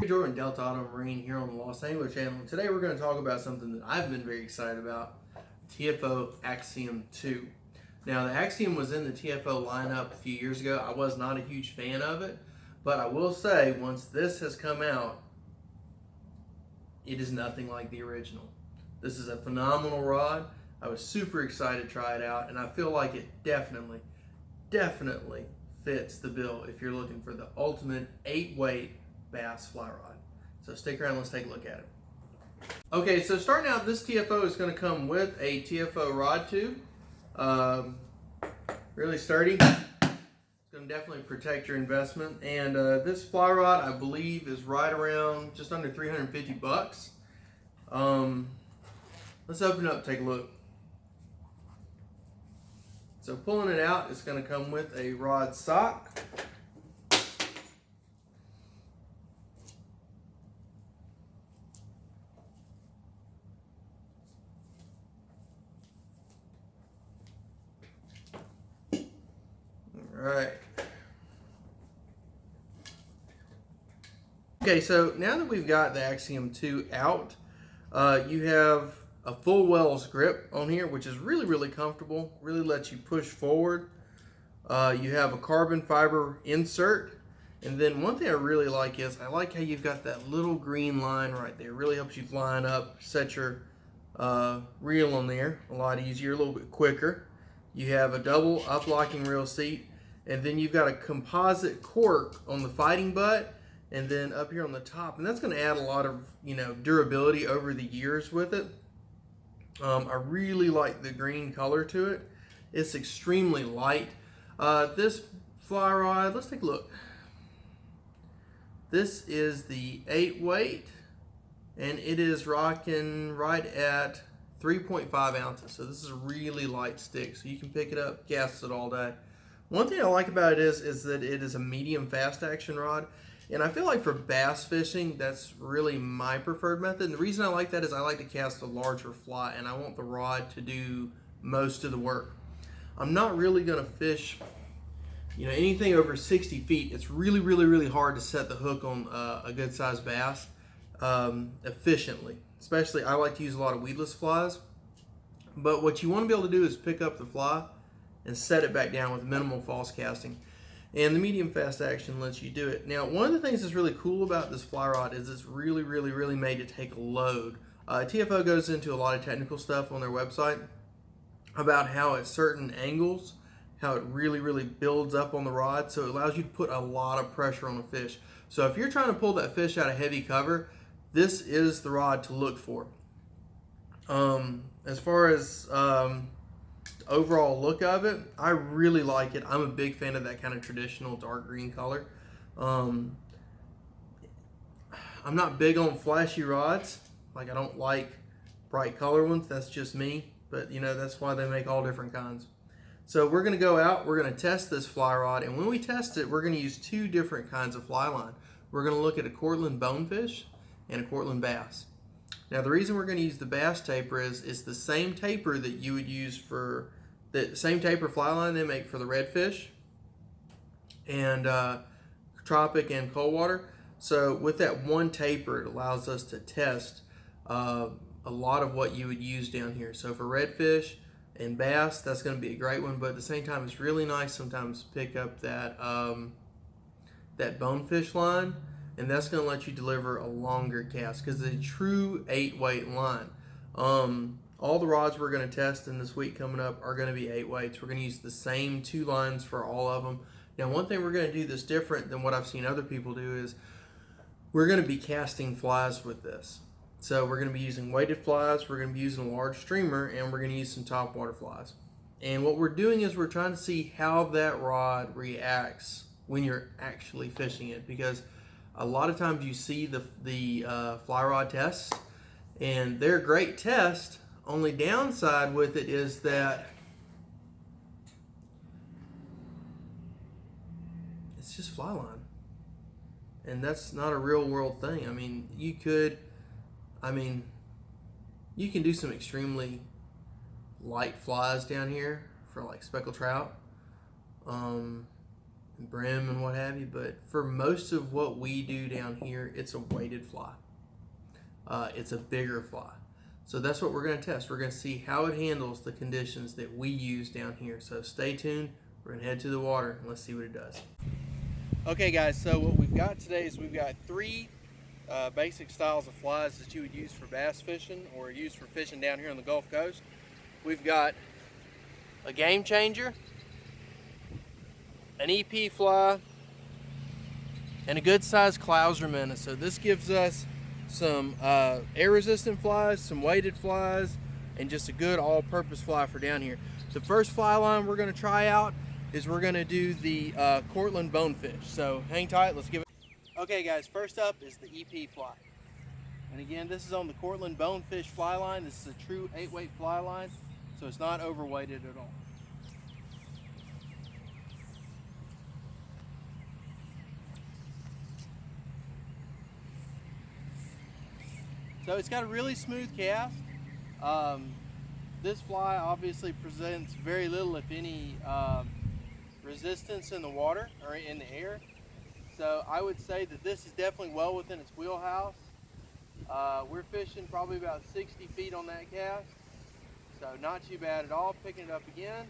Jordan, Delta Auto Marine here on the Lost Angler channel. Today we're going to talk about something that I've been very excited about, TFO Axiom 2. Now the Axiom was in the TFO lineup a few years ago. I was not a huge fan of it, but I will say once this has come out, it is nothing like the original. This is a phenomenal rod. I was super excited to try it out, and I feel like it definitely fits the bill if you're looking for the ultimate 8-weight bass fly rod. So stick around, let's take a look at it. Okay, so starting out, this TFO is going to come with a TFO rod tube. Really sturdy. It's going to definitely protect your investment. And this fly rod, I believe, is right around just under 350 bucks. Let's open it up and take a look. So pulling it out, it's going to come with a rod sock. Alright. Okay, so now that we've got the Axiom 2 out, you have a full Wells grip on here, which is really comfortable, really lets you push forward. You have a carbon fiber insert, and then one thing I really like is I like how you've got that little green line right there. It really helps you line up, set your reel on there a lot easier, a little bit quicker. You have a double up-locking reel seat, and then you've got a composite cork on the fighting butt and then up here on the top, and that's going to add a lot of durability over the years with it. I really like the green color to it. It's extremely light. This fly rod, let's take a look. This is the 8-weight, and it is rocking right at 3.5 ounces. So this is a really light stick, so you can pick it up, cast it all day. One thing I like about it is that it is a medium fast action rod, and I feel like for bass fishing, that's really my preferred method. And the reason I like that is I like to cast a larger fly, and I want the rod to do most of the work. I'm not really going to fish, anything over 60 feet. It's really hard to set the hook on a good sized bass efficiently. Especially, I like to use a lot of weedless flies. But what you want to be able to do is pick up the fly and set it back down with minimal false casting. And the medium fast action lets you do it. Now, one of the things that's really cool about this fly rod is it's really made to take a load. TFO goes into a lot of technical stuff on their website about how at certain angles, how it really builds up on the rod, so it allows you to put a lot of pressure on a fish. So if you're trying to pull that fish out of heavy cover, this is the rod to look for. As far as overall look of it, I really like it. I'm a big fan of that kind of traditional dark green color. I'm not big on flashy rods. Like, I don't like bright color ones. That's just me. But that's why they make all different kinds. So we're going to go out, we're going to test this fly rod, and when we test it, we're going to use two different kinds of fly line. We're going to look at a Cortland Bonefish and a Cortland bass. Now, the reason we're going to use the bass taper is it's the same taper that you would use for the same taper fly line they make for the redfish and tropic and cold water. So with that one taper, it allows us to test a lot of what you would use down here. So for redfish and bass, that's going to be a great one, but at the same time, it's really nice sometimes to pick up that that bonefish line, and that's going to let you deliver a longer cast because it's a true 8-weight line. All the rods we're going to test in this week coming up are going to be 8 weights. We're going to use the same 2 lines for all of them. Now, one thing we're going to do that's different than what I've seen other people do is we're going to be casting flies with this. So we're going to be using weighted flies, we're going to be using a large streamer, and we're going to use some topwater flies. And what we're doing is we're trying to see how that rod reacts when you're actually fishing it, because a lot of times you see the fly rod tests, and they're a great test. Only downside with it is that it's just fly line, and that's not a real world thing. I mean, you can do some extremely light flies down here for like speckled trout. brim and what have you, but for most of what we do down here, it's a weighted fly. It's a bigger fly. So that's what we're going to test. We're going to see how it handles the conditions that we use down here. So stay tuned. We're going to head to the water and let's see what it does. Okay guys, so what we've got today is we've got three basic styles of flies that you would use for bass fishing or use for fishing down here on the Gulf Coast. We've got a game changer, an EP fly, and a good sized Clouser minnow. So this gives us some air resistant flies, some weighted flies, and just a good all-purpose fly for down here. The first fly line we're going to try out is we're going to do the Cortland Bonefish. So hang tight, let's give it. Okay guys, first up is the EP fly. And again, this is on the Cortland Bonefish fly line. This is a true 8-weight fly line, so it's not overweighted at all. So it's got a really smooth cast. This fly obviously presents very little, if any, resistance in the water or in the air. So I would say that this is definitely well within its wheelhouse. We're fishing probably about 60 feet on that cast. So not too bad at all. Picking it up again.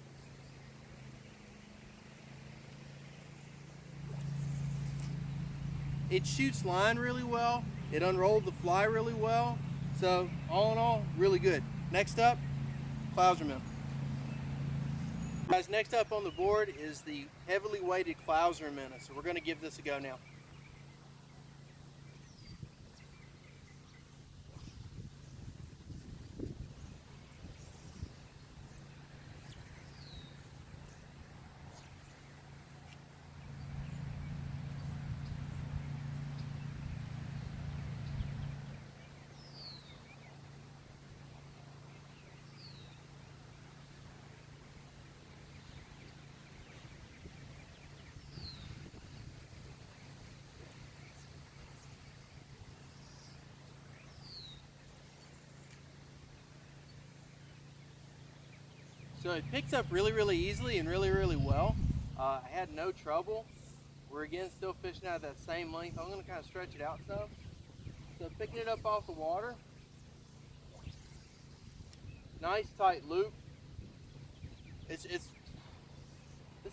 It shoots line really well. It unrolled the fly really well. So all in all, really good. Next up, Clouser minnow. Guys, next up on the board is the heavily weighted Clouser minnow. So we're going to give this a go now. So it picks up really easily and really well. I had no trouble. We're again still fishing out of that same length. I'm going to kind of stretch it out some. So picking it up off the water. Nice tight loop. This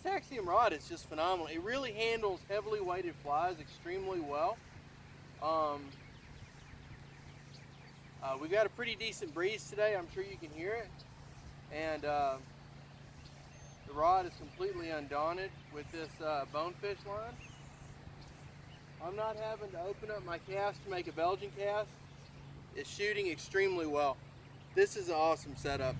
Axiom rod is just phenomenal. It really handles heavily weighted flies extremely well. We've got a pretty decent breeze today. I'm sure you can hear it. And the rod is completely undaunted with this Bonefish line. I'm not having to open up my cast to make a Belgian cast. It's shooting extremely well. This is an awesome setup.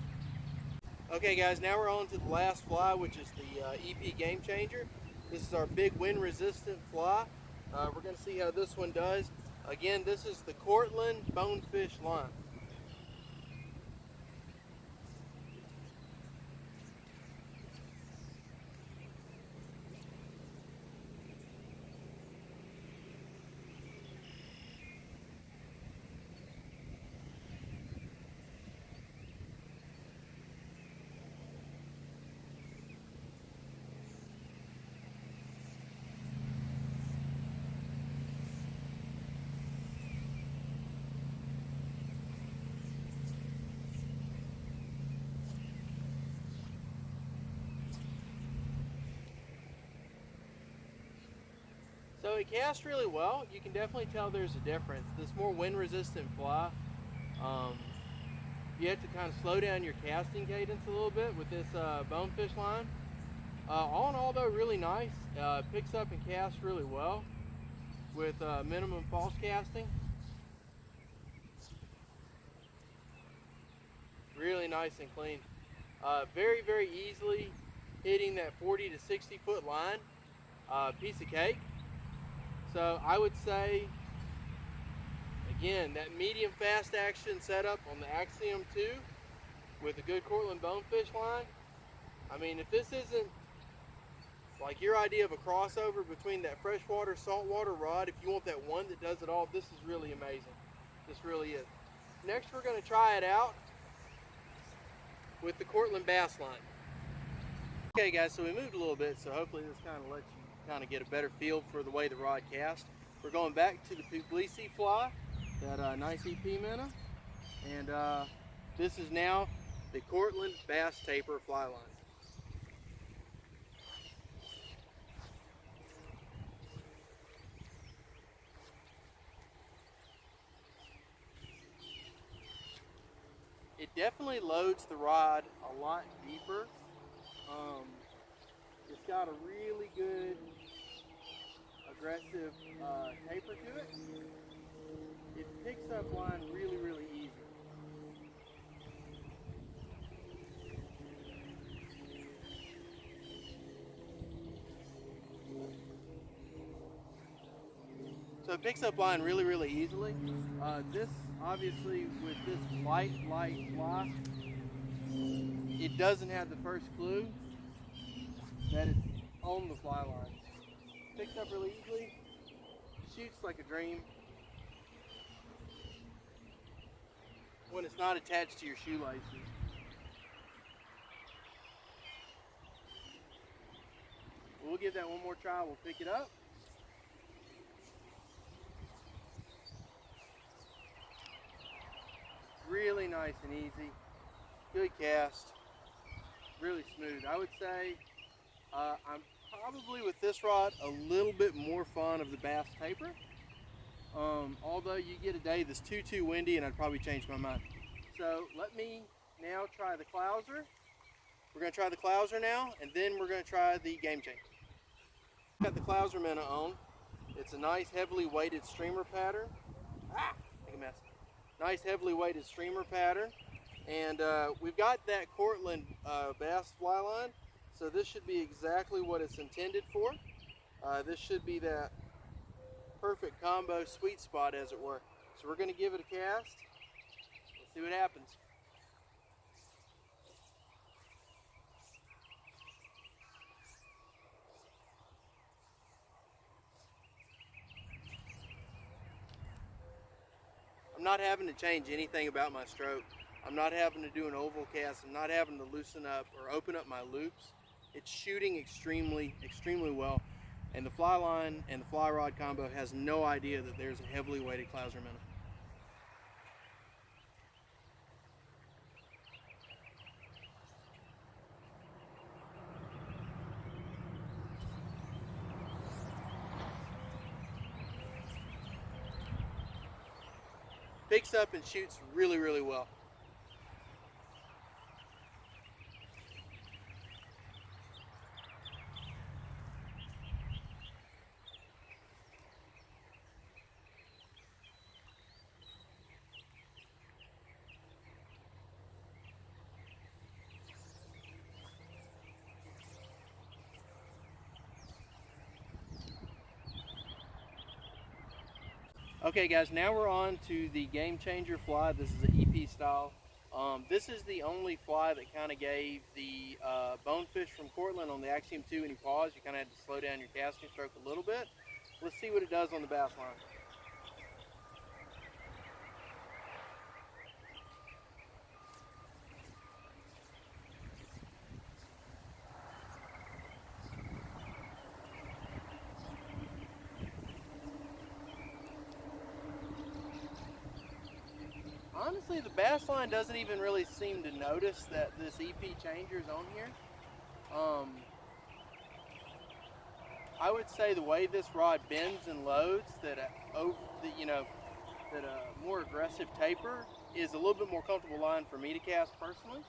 Okay guys, now we're on to the last fly, which is the EP Game Changer. This is our big wind resistant fly. We're going to see how this one does. Again, this is the Cortland Bonefish line. So it casts really well. You can definitely tell there's a difference. This more wind resistant fly, you have to kind of slow down your casting cadence a little bit with this Bonefish line. All in all though, really nice. Picks up and casts really well with minimum false casting. Really nice and clean. Very easily hitting that 40 to 60 foot line. Piece of cake. So I would say, again, that medium fast action setup on the Axiom 2 with a good Cortland Bonefish line. I mean, if this isn't like your idea of a crossover between that freshwater, saltwater rod, if you want that one that does it all, this is really amazing. This really is. Next, we're going to try it out with the Cortland bass line. Okay guys, so we moved a little bit, so hopefully this kind of lets you kind of get a better feel for the way the rod casts. We're going back to the Puglisi fly, that nice EP minnow, and this is now the Cortland Bass Taper fly line. It definitely loads the rod a lot deeper. It's got a really good aggressive taper to it. It picks up line really, really easy. So it picks up line really, really easily. This, obviously, with this light fly, it doesn't have the first clue that it's on the fly line. Picks up really easily, shoots like a dream when it's not attached to your shoelaces. We'll give that one more try. We'll pick it up. Really nice and easy. Good cast. Really smooth. I would say I'm probably with this rod a little bit more fond of the Bass Taper. Although you get a day that's too windy and I'd probably change my mind. So let me now try the Clouser. We're going to try the Clouser now, and then we're going to try the Game Changer. Got the Clouser minnow on. It's a nice heavily weighted streamer pattern. Make a mess. Nice heavily weighted streamer pattern. And we've got that Cortland bass fly line. So this should be exactly what it's intended for. This should be that perfect combo sweet spot, as it were. So we're going to give it a cast. Let's see what happens. I'm not having to change anything about my stroke. I'm not having to do an oval cast. I'm not having to loosen up or open up my loops. It's shooting extremely well. And the fly line and the fly rod combo has no idea that there's a heavily weighted Clouser minnow. Picks up and shoots really well. Okay guys, now we're on to the Game Changer fly. This is an EP style. This is the only fly that kind of gave the Bonefish from Cortland on the Axiom 2 any pause. You kind of had to slow down your casting stroke a little bit. Let's see what it does on the bass line. Honestly, the bass line doesn't even really seem to notice that this EP changer is on here. I would say the way this rod bends and loads, that a more aggressive taper is a little bit more comfortable line for me to cast personally.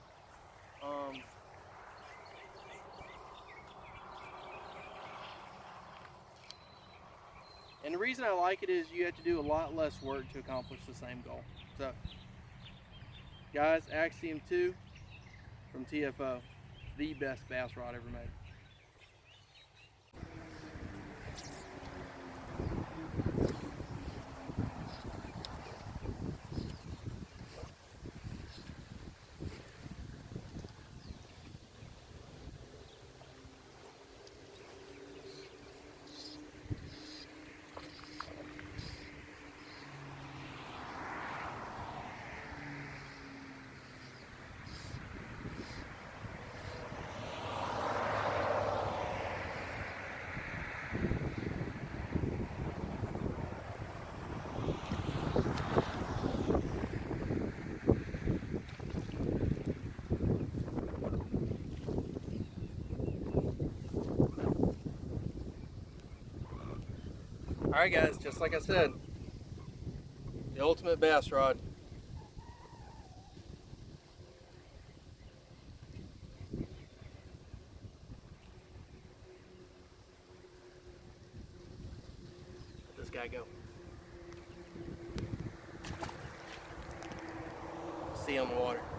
And the reason I like it is you have to do a lot less work to accomplish the same goal. So, guys, Axiom 2 from TFO, the best bass rod ever made. Alright guys, just like I said, the ultimate bass rod. Let this guy go. See you on the water.